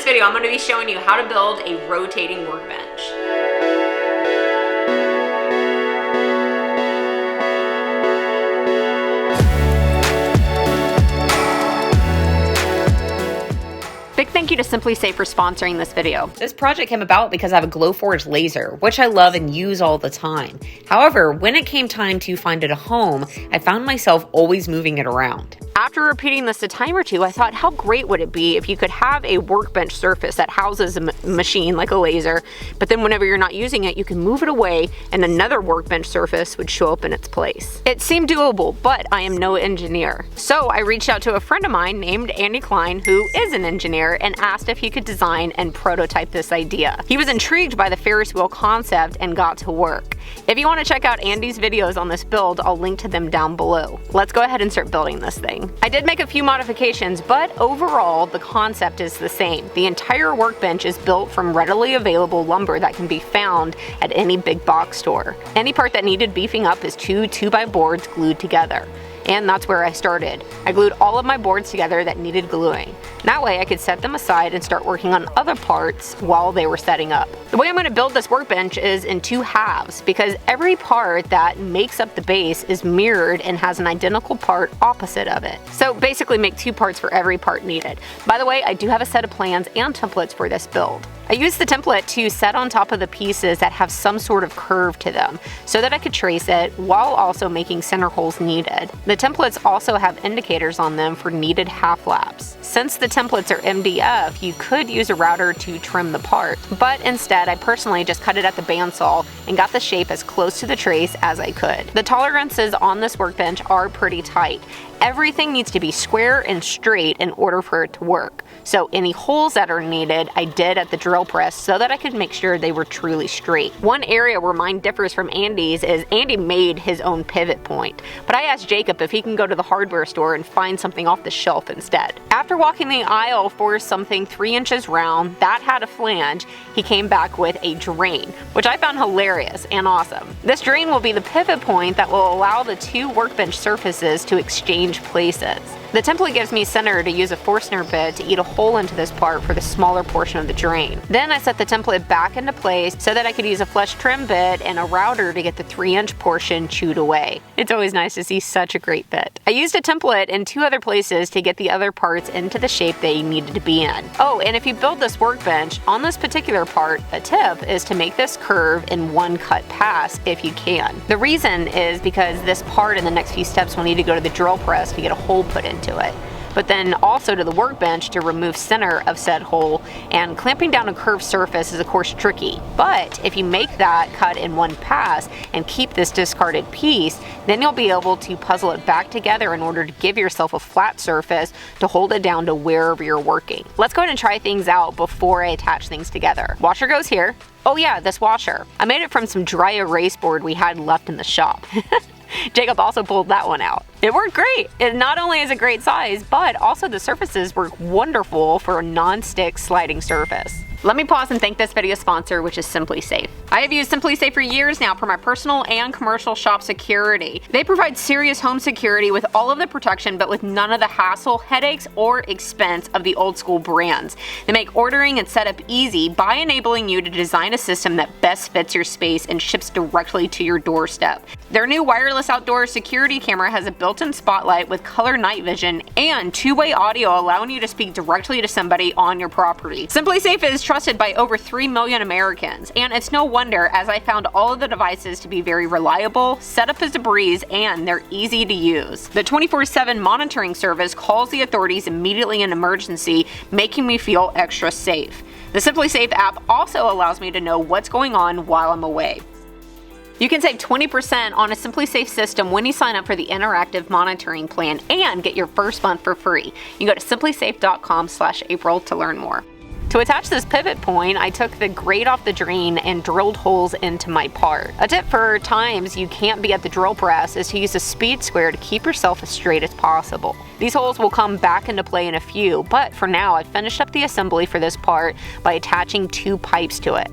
video, I'm going to be showing you how to build a rotating workbench. Big thank you to Simply Safe for sponsoring this video. This project came about because I have a Glowforge laser, which I love and use all the time. However, when it came time to find it a home, I found myself always moving it around. After repeating this a time or two, I thought, how great would it be if you could have a workbench surface that houses a machine like a laser, but then whenever you're not using it, you can move it away and another workbench surface would show up in its place. It seemed doable, but I am no engineer. So I reached out to a friend of mine named Andy Klein, who is an engineer, and asked if he could design and prototype this idea. He was intrigued by the Ferris wheel concept and got to work. If you want to check out Andy's videos on this build, I'll link to them down below. Let's go ahead and start building this thing. I did make a few modifications, but overall the concept is the same. The entire workbench is built from readily available lumber that can be found at any big box store. Any part that needed beefing up is two 2x boards glued together. And that's where I started. I glued all of my boards together that needed gluing. That way I could set them aside and start working on other parts while they were setting up. The way I'm going to build this workbench is in two halves, because every part that makes up the base is mirrored and has an identical part opposite of it. So basically make two parts for every part needed. By the way, I do have a set of plans and templates for this build. I used the template to set on top of the pieces that have some sort of curve to them so that I could trace it while also making center holes needed. The templates also have indicators on them for needed half laps. Since the templates are MDF, you could use a router to trim the part, but instead I personally just cut it at the bandsaw and got the shape as close to the trace as I could. The tolerances on this workbench are pretty tight. Everything needs to be square and straight in order for it to work. So any holes that are needed, I did at the drill press so that I could make sure they were truly straight. One area where mine differs from Andy's is Andy made his own pivot point, but I asked Jacob if he can go to the hardware store and find something off the shelf instead. After walking the aisle for something 3 inches round that had a flange, he came back with a drain, which I found hilarious and awesome. This drain will be the pivot point that will allow the two workbench surfaces to exchange places. The template gives me center to use a Forstner bit to eat a hole into this part for the smaller portion of the drain. Then I set the template back into place so that I could use a flush trim bit and a router to get the 3-inch portion chewed away. It's always nice to see such a great bit. I used a template in 2 other places to get the other parts into the shape they needed to be in. Oh, and if you build this workbench, on this particular part, a tip is to make this curve in one cut pass if you can. The reason is because this part in the next few steps will need to go to the drill press to get a hole put into it, but then also to the workbench to remove center of said hole, and clamping down a curved surface is of course tricky. But if you make that cut in one pass and keep this discarded piece, then you'll be able to puzzle it back together in order to give yourself a flat surface to hold it down to wherever you're working. Let's go ahead and try things out before I attach things together. Washer goes here. Oh yeah, this washer. I made it from some dry erase board we had left in the shop. Jacob also pulled that one out. It worked great. It not only is a great size, but also the surfaces work wonderful for a non-stick sliding surface. Let me pause and thank this video sponsor, which is Simply Safe. I have used Simply Safe for years now for my personal and commercial shop security. They provide serious home security with all of the protection, but with none of the hassle, headaches, or expense of the old school brands. They make ordering and setup easy by enabling you to design a system that best fits your space and ships directly to your doorstep. Their new wireless outdoor security camera has a built-in spotlight with color night vision and 2-way audio, allowing you to speak directly to somebody on your property. Simply Safe is trusted by over 3 million Americans, and it's no wonder, as I found all of the devices to be very reliable, set up as a breeze, and they're easy to use. The 24/7 monitoring service calls the authorities immediately in emergency, making me feel extra safe. The Simply Safe app also allows me to know what's going on while I'm away. You can save 20% on a Simply Safe system when you sign up for the interactive monitoring plan and get your first month for free. You can go to simplysafe.com/April to learn more. To attach this pivot point, I took the grate off the drain and drilled holes into my part. A tip for times you can't be at the drill press is to use a speed square to keep yourself as straight as possible. These holes will come back into play in a few, but for now I've finished up the assembly for this part by attaching 2 pipes to it.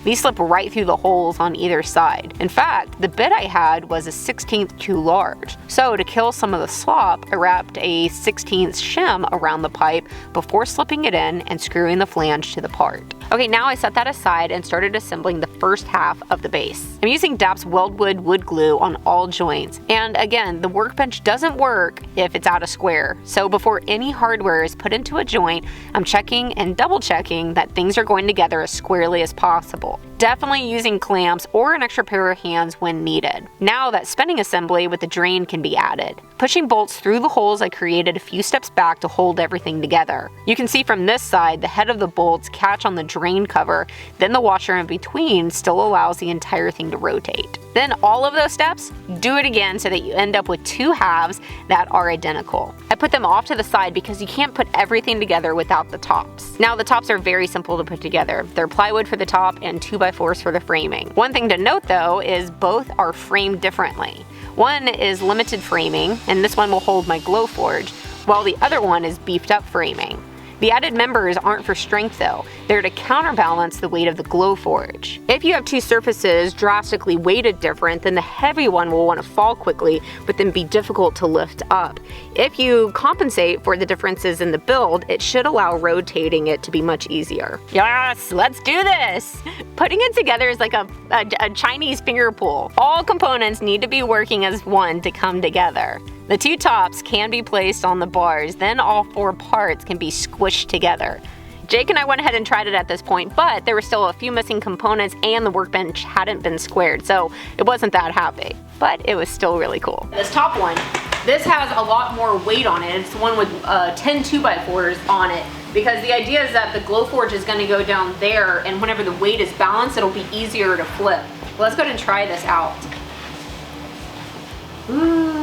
These slip right through the holes on either side. In fact, the bit I had was a 1/16 too large. So to kill some of the slop, I wrapped a 1/16 shim around the pipe before slipping it in and screwing the flange to the part. Okay, now I set that aside and started assembling the first half of the base. I'm using DAP's Weldwood wood glue on all joints. And again, the workbench doesn't work if it's out of square. So before any hardware is put into a joint, I'm checking and double checking that things are going together as squarely as possible. Definitely using clamps or an extra pair of hands when needed. Now that spinning assembly with the drain can be added. Pushing bolts through the holes I created a few steps back to hold everything together. You can see from this side the head of the bolts catch on the drain cover, then the washer in between still allows the entire thing to rotate. Then all of those steps, do it again so that you end up with two halves that are identical. I put them off to the side because you can't put everything together without the tops. Now the tops are very simple to put together. They're plywood for the top and 2x4s for the framing. One thing to note though is both are framed differently. One is limited framing, and this one will hold my Glowforge, while the other one is beefed up framing. The added members aren't for strength though, they're to counterbalance the weight of the Glowforge. If you have two surfaces drastically weighted different, then the heavy one will want to fall quickly, but then be difficult to lift up. If you compensate for the differences in the build, it should allow rotating it to be much easier. Yes, let's do this! Putting it together is like a Chinese finger pull. All components need to be working as one to come together. The two tops can be placed on the bars, then all four parts can be squished together. Jake and I went ahead and tried it at this point, but there were still a few missing components and the workbench hadn't been squared, so it wasn't that happy. But it was still really cool. This top one, this has a lot more weight on it. It's the one with 10 2x4s on it, because the idea is that the Glowforge is gonna go down there, and whenever the weight is balanced, it'll be easier to flip. Let's go ahead and try this out. Ooh.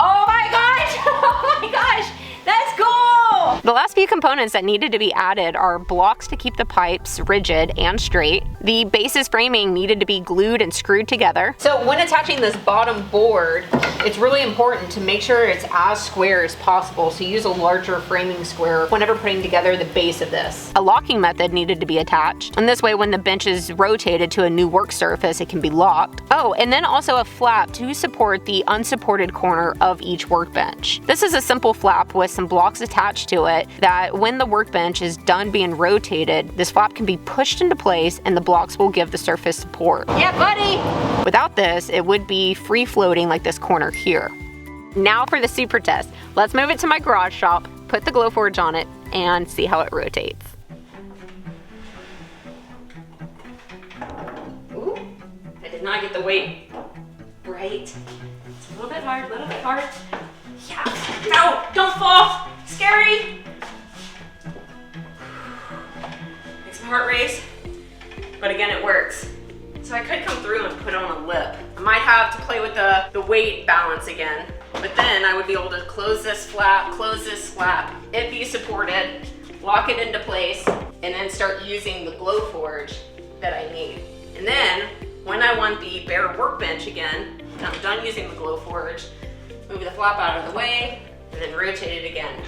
Oh my gosh! Oh my gosh! That's cool! The last few components that needed to be added are blocks to keep the pipes rigid and straight. The base's framing needed to be glued and screwed together. So when attaching this bottom board, it's really important to make sure it's as square as possible, so use a larger framing square whenever putting together the base of this. A locking method needed to be attached, and this way when the bench is rotated to a new work surface, it can be locked. Oh, and then also a flap to support the unsupported corner of each workbench. This is a simple flap with some blocks attached to it that when the workbench is done being rotated, this flap can be pushed into place and the blocks will give the surface support. Yeah, buddy! Without this, it would be free floating like this corner here. Now for the super test. Let's move it to my garage shop, put the Glowforge on it, and see how it rotates. Ooh, I did not get the weight right. It's a little bit hard, Yeah, no, don't fall, scary. Makes my heart race, but again, it works. So I could come through and put on a lip. I might have to play with the weight balance again, but then I would be able to close this flap, it be supported, lock it into place, and then start using the Glowforge that I need. And then, when I want the bare workbench again, and I'm done using the Glowforge, move the flap out of the way, and then rotate it again.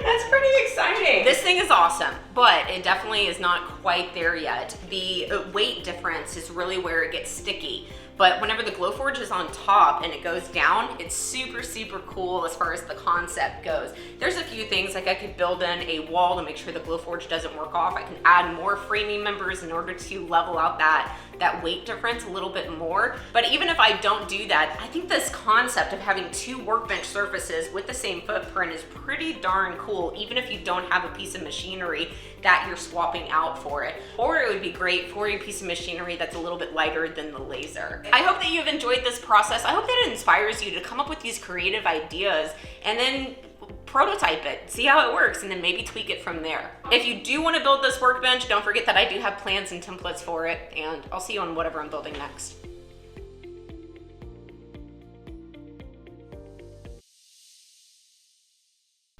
That's pretty exciting. This thing is awesome, but it definitely is not quite there yet. The weight difference is really where it gets sticky. But whenever the Glowforge is on top and it goes down, it's super, super cool as far as the concept goes. There's a few things, like I could build in a wall to make sure the Glowforge doesn't work off. I can add more framing members in order to level out that weight difference a little bit more. But even if I don't do that, I think this concept of having two workbench surfaces with the same footprint is pretty darn cool, even if you don't have a piece of machinery that you're swapping out for it. Or it would be great for a piece of machinery that's a little bit lighter than the laser. I hope that you've enjoyed this process. I hope that it inspires you to come up with these creative ideas and then prototype it, see how it works, and then maybe tweak it from there. If you do want to build this workbench, don't forget that I do have plans and templates for it, and I'll see you on whatever I'm building next.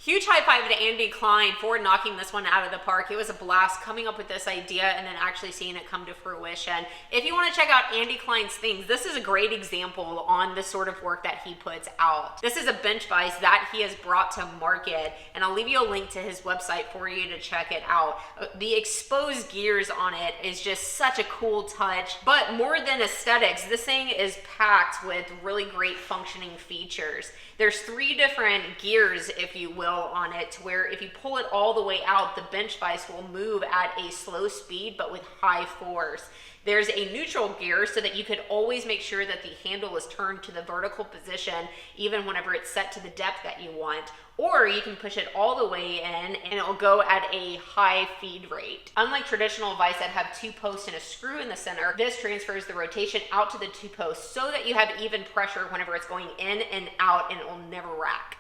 Huge high five to Andy Klein for knocking this one out of the park. It was a blast coming up with this idea and then actually seeing it come to fruition. If you want to check out Andy Klein's things, this is a great example on the sort of work that he puts out. This is a bench vise that he has brought to market, and I'll leave you a link to his website for you to check it out. The exposed gears on it is just such a cool touch, but more than aesthetics, this thing is packed with really great functioning features. There's 3 different gears, if you will, on it, to where if you pull it all the way out, the bench vise will move at a slow speed but with high force. There's a neutral gear so that you could always make sure that the handle is turned to the vertical position even whenever it's set to the depth that you want. Or you can push it all the way in and it'll go at a high feed rate. Unlike traditional vise that have 2 posts and a screw in the center, this transfers the rotation out to the 2 posts so that you have even pressure whenever it's going in and out and it will never rack.